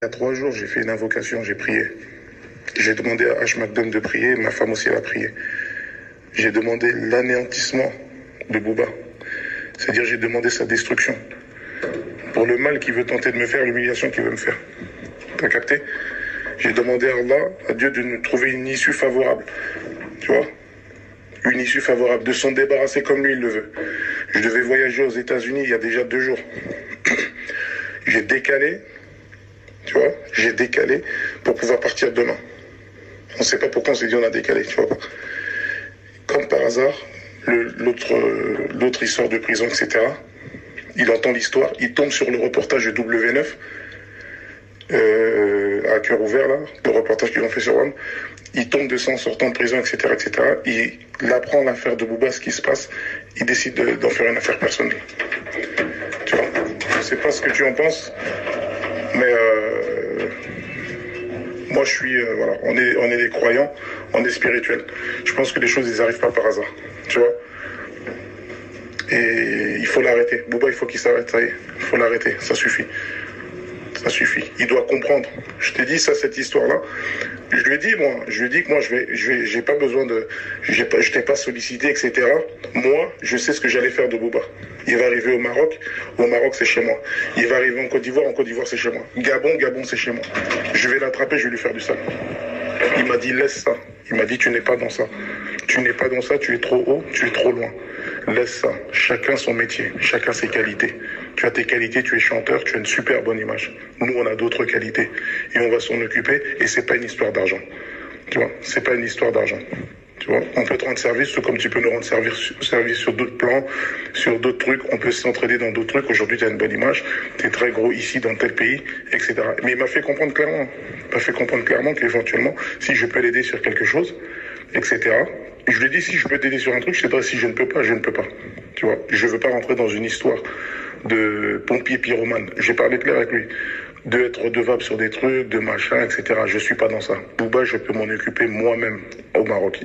Il y a 3 jours, j'ai fait une invocation, j'ai prié. J'ai demandé à H. McDum de prier, ma femme aussi a prié. J'ai demandé l'anéantissement de Booba. C'est-à-dire j'ai demandé sa destruction. Pour le mal qu'il veut tenter de me faire, l'humiliation qu'il veut me faire. T'as capté? J'ai demandé à Allah, à Dieu, de nous trouver une issue favorable. Tu vois? Une issue favorable, de s'en débarrasser comme lui il le veut. Je devais voyager aux États-Unis il y a déjà 2 jours. J'ai décalé, tu vois, j'ai décalé pour pouvoir partir demain. On ne sait pas pourquoi on s'est dit on a décalé, tu vois pas. Comme par hasard, l'autre il sort de prison, etc. Il entend l'histoire, il tombe sur le reportage de W9, à cœur ouvert là, le reportage qu'ils ont fait sur WAM. Il tombe de ça en sortant de prison, etc., etc. Il apprend l'affaire de Booba, ce qui se passe. Il décide d'en faire une affaire personnelle. Tu vois, je sais pas ce que tu en penses, mais moi je suis, voilà, on est des croyants, on est spirituels. Je pense que les choses, elles n'arrivent pas par hasard, tu vois. Et il faut l'arrêter. Booba, il faut qu'il s'arrête, ça y est. Il faut l'arrêter, ça suffit. Ça suffit. Il doit comprendre. Je t'ai dit ça, cette histoire-là. Je lui ai dit que moi, j'ai pas besoin de, je t'ai pas sollicité, etc. Moi, je sais ce que j'allais faire de Booba. Il va arriver au Maroc, c'est chez moi. Il va arriver en Côte d'Ivoire, c'est chez moi. Gabon, c'est chez moi. Je vais l'attraper, je vais lui faire du sale. Il m'a dit, laisse ça. Il m'a dit, tu n'es pas dans ça. Tu n'es pas dans ça, tu es trop haut, tu es trop loin. Laisse ça. Chacun son métier, chacun ses qualités. Tu as tes qualités, tu es chanteur, tu as une super bonne image. Nous, on a d'autres qualités. Et on va s'en occuper. Et c'est pas une histoire d'argent. Tu vois, c'est pas une histoire d'argent. Tu vois, on peut te rendre service, tout comme tu peux nous rendre service sur d'autres plans, sur d'autres trucs. On peut s'entraider dans d'autres trucs. Aujourd'hui, tu as une bonne image. Tu es très gros ici, dans tel pays, etc. Mais il m'a fait comprendre clairement qu'éventuellement, si je peux l'aider sur quelque chose, etc. Et je lui ai dit, si je peux t'aider sur un truc, je sais pas, si je ne peux pas, je ne peux pas. Tu vois, je veux pas rentrer dans une histoire de pompier pyromane. J'ai parlé clair avec lui. De être redevable sur des trucs, de machin, etc. Je suis pas dans ça. Booba, je peux m'en occuper moi-même au Maroc.